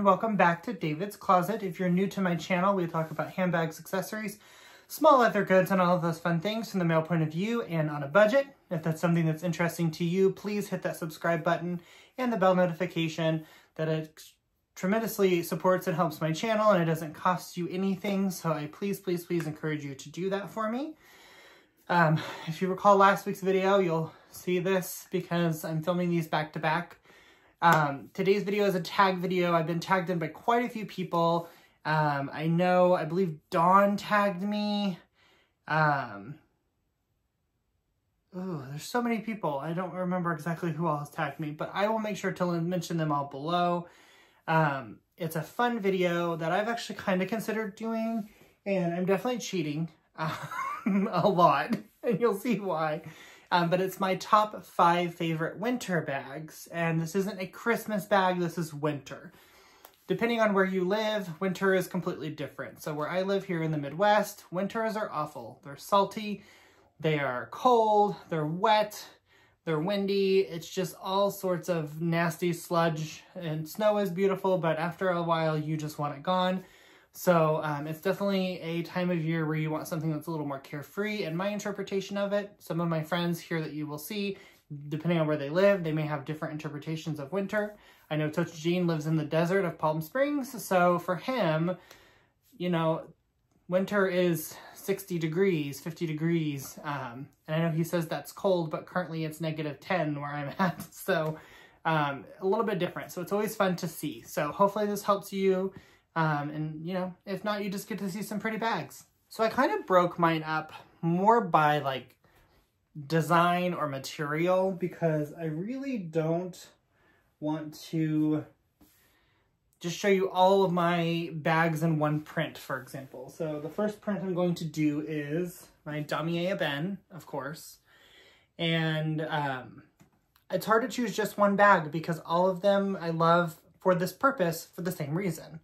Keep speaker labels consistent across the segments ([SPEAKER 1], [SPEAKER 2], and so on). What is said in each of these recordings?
[SPEAKER 1] and welcome back to David's Closet. If you're new to my channel, we talk about handbags, accessories, small leather goods, and all of those fun things from the male point of view and on a budget. If that's something that's interesting to you, please hit that subscribe button and the bell notification. That it tremendously supports and helps my channel, and it doesn't cost you anything, so I please encourage you to do that for me. If you recall last week's video, you'll see this because I'm filming these back to back. Today's video is a tag video. I've been tagged in by quite a few people. I believe Dawn tagged me. Ooh, there's so many people. I don't remember exactly who all has tagged me, but I will make sure to mention them all below. It's a fun video that I've actually kind of considered doing, and I'm definitely cheating a lot, and you'll see why. But it's my top 5 favorite winter bags, and this isn't a Christmas bag, this is winter. Depending on where you live, winter is completely different. So where I live here in the Midwest, winters are awful. They're salty, they are cold, they're wet, they're windy. It's just all sorts of nasty sludge, and snow is beautiful, but after a while you just want it gone. So it's definitely a time of year where you want something that's a little more carefree, and my interpretation of it. Some of my friends here that you will see, depending on where they live, they may have different interpretations of winter. I know Coach Gene lives in the desert of Palm Springs, so for him, you know, winter is 60 degrees, 50 degrees, and I know he says that's cold, but currently it's -10 where I'm at, so a little bit different. So it's always fun to see. So hopefully this helps you. And you know, if not, you just get to see some pretty bags. So I kind of broke mine up more by like design or material, because I really don't want to just show you all of my bags in one print, for example. So the first print I'm going to do is my Damier Ebene, of course. And it's hard to choose just one bag because all of them I love for this purpose for the same reason.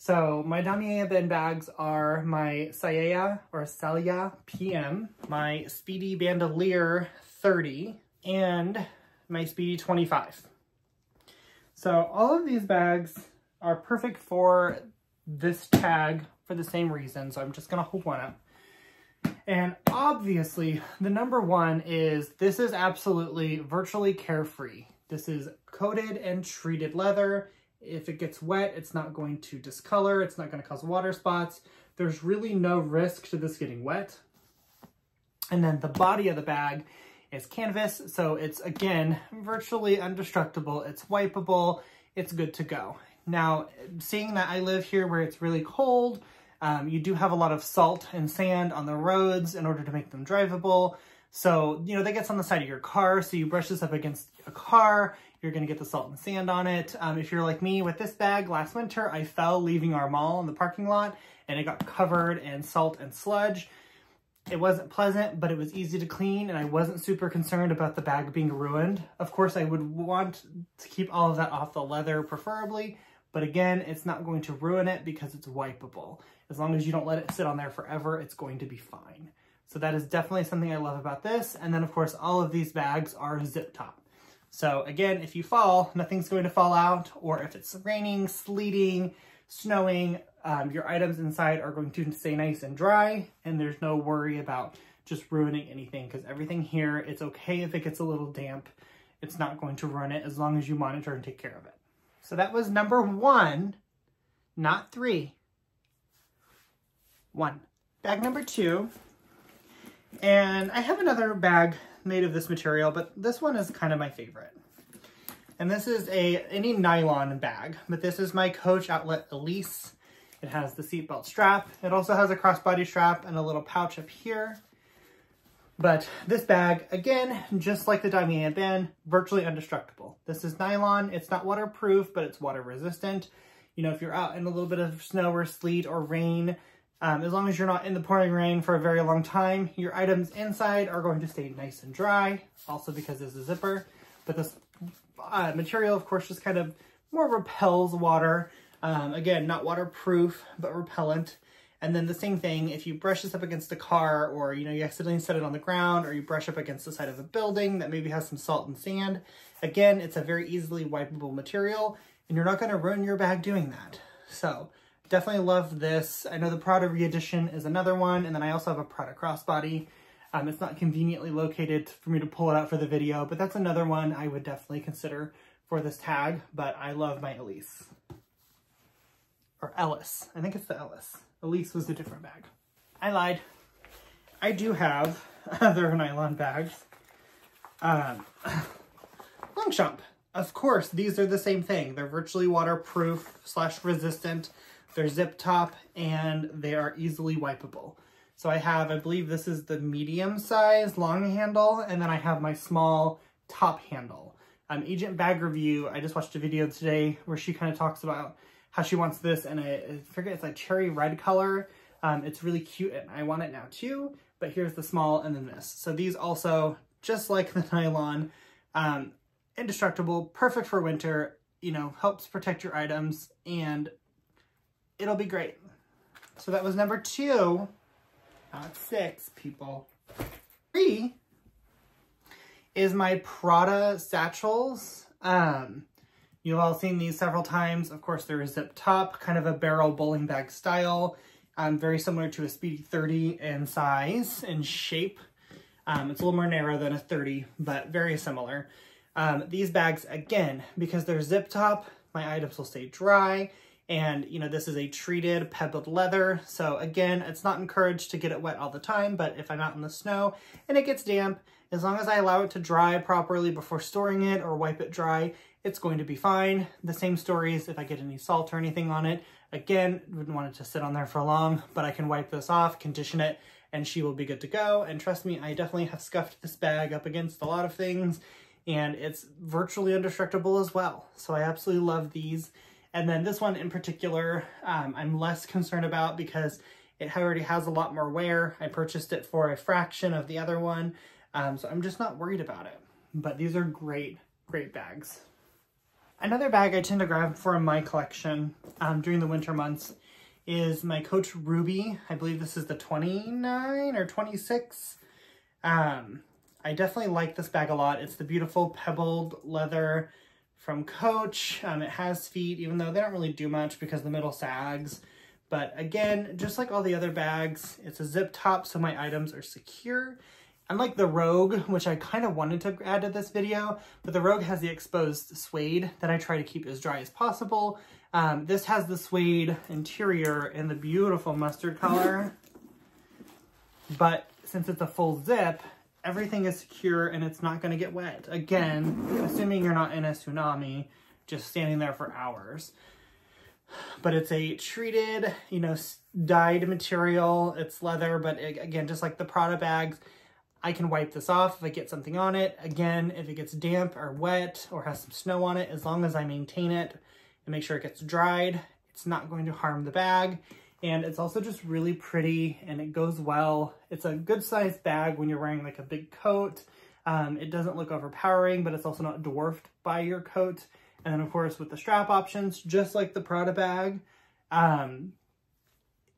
[SPEAKER 1] So my Damier Ebene bags are my Saia PM, my Speedy Bandolier 30, and my Speedy 25. So all of these bags are perfect for this tag for the same reason. So I'm just gonna hold one up. And obviously the number one is, this is absolutely virtually carefree. This is coated and treated leather. If it gets wet, it's not going to discolor. It's not going to cause water spots. There's really no risk to this getting wet. And then the body of the bag is canvas. So it's, again, virtually indestructible. It's wipeable. It's good to go. Now, seeing that I live here where it's really cold, you do have a lot of salt and sand on the roads in order to make them drivable. So, you know, that gets on the side of your car. So you brush this up against a car, you're going to get the salt and sand on it. If you're like me with this bag, last winter I fell leaving our mall in the parking lot and it got covered in salt and sludge. It wasn't pleasant, but it was easy to clean, and I wasn't super concerned about the bag being ruined. Of course, I would want to keep all of that off the leather preferably, but again, it's not going to ruin it because it's wipeable. As long as you don't let it sit on there forever, it's going to be fine. So that is definitely something I love about this. And then of course, all of these bags are zip top. So again, if you fall, nothing's going to fall out, or if it's raining, sleeting, snowing, your items inside are going to stay nice and dry, and there's no worry about just ruining anything, because everything here, it's okay if it gets a little damp. It's not going to ruin it as long as you monitor and take care of it. So that was number 1, not 3. 1. Bag number 2. And I have another bag made of this material, but this one is kind of my favorite. And this is any nylon bag, but this is my Coach Outlet Elise. It has the seatbelt strap. It also has a crossbody strap and a little pouch up here. But this bag, again, just like the Damier Ebene, virtually indestructible. This is nylon. It's not waterproof, but it's water resistant. You know, if you're out in a little bit of snow or sleet or rain, as long as you're not in the pouring rain for a very long time, your items inside are going to stay nice and dry, also because there's a zipper. But this material, of course, just kind of more repels water. Again, not waterproof, but repellent. And then the same thing, if you brush this up against a car, or, you know, you accidentally set it on the ground, or you brush up against the side of a building that maybe has some salt and sand, again, it's a very easily wipeable material. and you're not going to ruin your bag doing that. So definitely love this. I know the Prada Re-Edition is another one, and then I also have a Prada crossbody. It's not conveniently located for me to pull it out for the video, but that's another one I would definitely consider for this tag. But I love my Elise. Or Ellis. I think it's the Ellis. Elise was a different bag. I lied. I do have other nylon bags. Longchamp. Of course, these are the same thing. They're virtually waterproof / resistant. They're zip top and they are easily wipeable. So I have, I believe this is the medium size long handle, and then I have my small top handle. Agent Bag Review, I just watched a video today where she kind of talks about how she wants this in I forget, it's like cherry red color. It's really cute and I want it now too, but here's the small and then this. So these also, just like the nylon, indestructible, perfect for winter, you know, helps protect your items, and it'll be great. So that was number 2. Not 6, people. 3 is my Prada satchels. You've all seen these several times. Of course, they're a zip top, kind of a barrel bowling bag style. Very similar to a Speedy 30 in size and shape. It's a little more narrow than a 30, but very similar. These bags, again, because they're zip top, my items will stay dry. And, you know, this is a treated pebbled leather. So again, it's not encouraged to get it wet all the time, but if I'm out in the snow and it gets damp, as long as I allow it to dry properly before storing it or wipe it dry, it's going to be fine. The same stories if I get any salt or anything on it. Again, wouldn't want it to sit on there for long, but I can wipe this off, condition it, and she will be good to go. And trust me, I definitely have scuffed this bag up against a lot of things, and it's virtually indestructible as well. So I absolutely love these. And then this one in particular, I'm less concerned about because it already has a lot more wear. I purchased it for a fraction of the other one, so I'm just not worried about it. But these are great, great bags. Another bag I tend to grab for my collection during the winter months is my Coach Ruby. I believe this is the 29 or 26. I definitely like this bag a lot. It's the beautiful pebbled leather from Coach. It has feet, even though they don't really do much because the middle sags. But again, just like all the other bags, it's a zip top, so my items are secure. Unlike the Rogue, which I kind of wanted to add to this video, but the Rogue has the exposed suede that I try to keep as dry as possible. This has the suede interior in the beautiful mustard color. But since it's a full zip, everything is secure and it's not going to get wet. Again, assuming you're not in a tsunami, just standing there for hours. But it's a treated, you know, dyed material. It's leather, but again, just like the Prada bags, I can wipe this off if I get something on it. Again, if it gets damp or wet or has some snow on it, as long as I maintain it and make sure it gets dried, it's not going to harm the bag. And it's also just really pretty and it goes well. It's a good sized bag when you're wearing like a big coat. It doesn't look overpowering, but it's also not dwarfed by your coat. And then of course with the strap options, just like the Prada bag,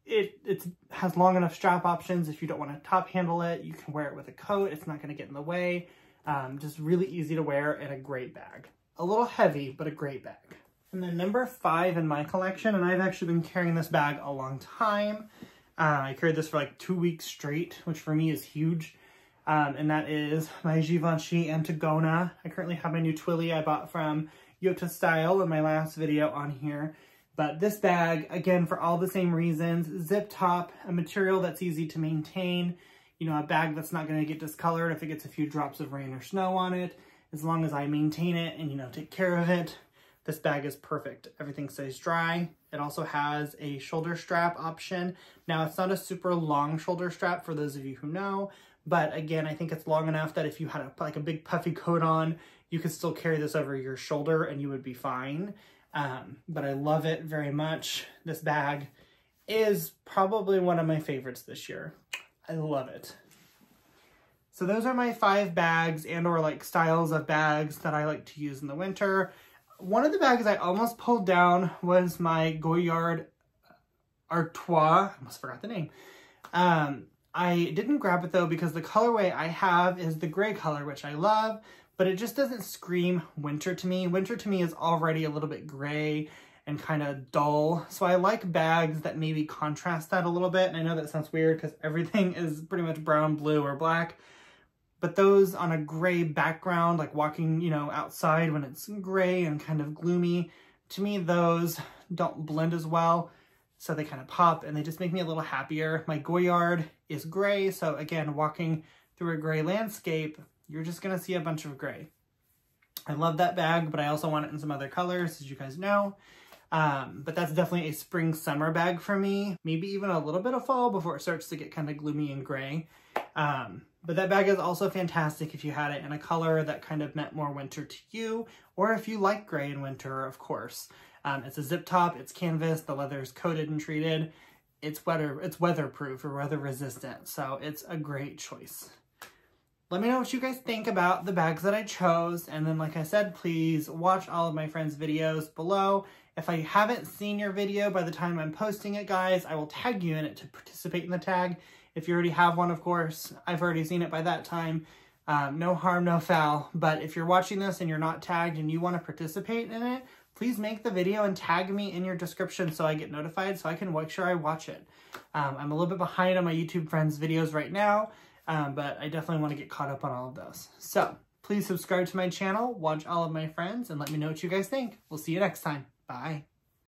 [SPEAKER 1] it has long enough strap options. If you don't want to top handle it, you can wear it with a coat. It's not going to get in the way. Just really easy to wear and a great bag. A little heavy, but a great bag. And then number 5 in my collection, and I've actually been carrying this bag a long time. I carried this for like 2 weeks straight, which for me is huge. And that is my Givenchy Antigona. I currently have my new Twilly I bought from YotaStyle in my last video on here. But this bag, again, for all the same reasons, zip top, a material that's easy to maintain, you know, a bag that's not going to get discolored if it gets a few drops of rain or snow on it. As long as I maintain it and, you know, take care of it, this bag is perfect. Everything stays dry. It also has a shoulder strap option. Now, it's not a super long shoulder strap for those of you who know, but again, I think it's long enough that if you had like a big puffy coat on, you could still carry this over your shoulder and you would be fine. But I love it very much. This bag is probably one of my favorites this year. I love it. So those are my 5 bags and or like styles of bags that I like to use in the winter. One of the bags I almost pulled down was my Goyard Artois. I almost forgot the name. I didn't grab it though because the colorway I have is the gray color, which I love, but it just doesn't scream winter to me. Winter to me is already a little bit gray and kind of dull. So I like bags that maybe contrast that a little bit. And I know that sounds weird because everything is pretty much brown, blue, or black. But those on a gray background, like walking, you know, outside when it's gray and kind of gloomy, to me, those don't blend as well. So they kind of pop and they just make me a little happier. My Goyard is gray. So again, walking through a gray landscape, you're just going to see a bunch of gray. I love that bag, but I also want it in some other colors, as you guys know. But that's definitely a spring summer bag for me. Maybe even a little bit of fall before it starts to get kind of gloomy and gray. But that bag is also fantastic if you had it in a color that kind of meant more winter to you, or if you like gray in winter, of course. It's a zip top, it's canvas, the leather is coated and treated. It's weatherproof or weather resistant, so it's a great choice. Let me know what you guys think about the bags that I chose, and then like I said, please watch all of my friends' videos below. If I haven't seen your video by the time I'm posting it, guys, I will tag you in it to participate in the tag. If you already have one, of course, I've already seen it by that time. No harm, no foul. But if you're watching this and you're not tagged and you want to participate in it, please make the video and tag me in your description so I get notified so I can make sure I watch it. I'm a little bit behind on my YouTube friends videos right now, but I definitely want to get caught up on all of those. So please subscribe to my channel, watch all of my friends, and let me know what you guys think. We'll see you next time. Bye.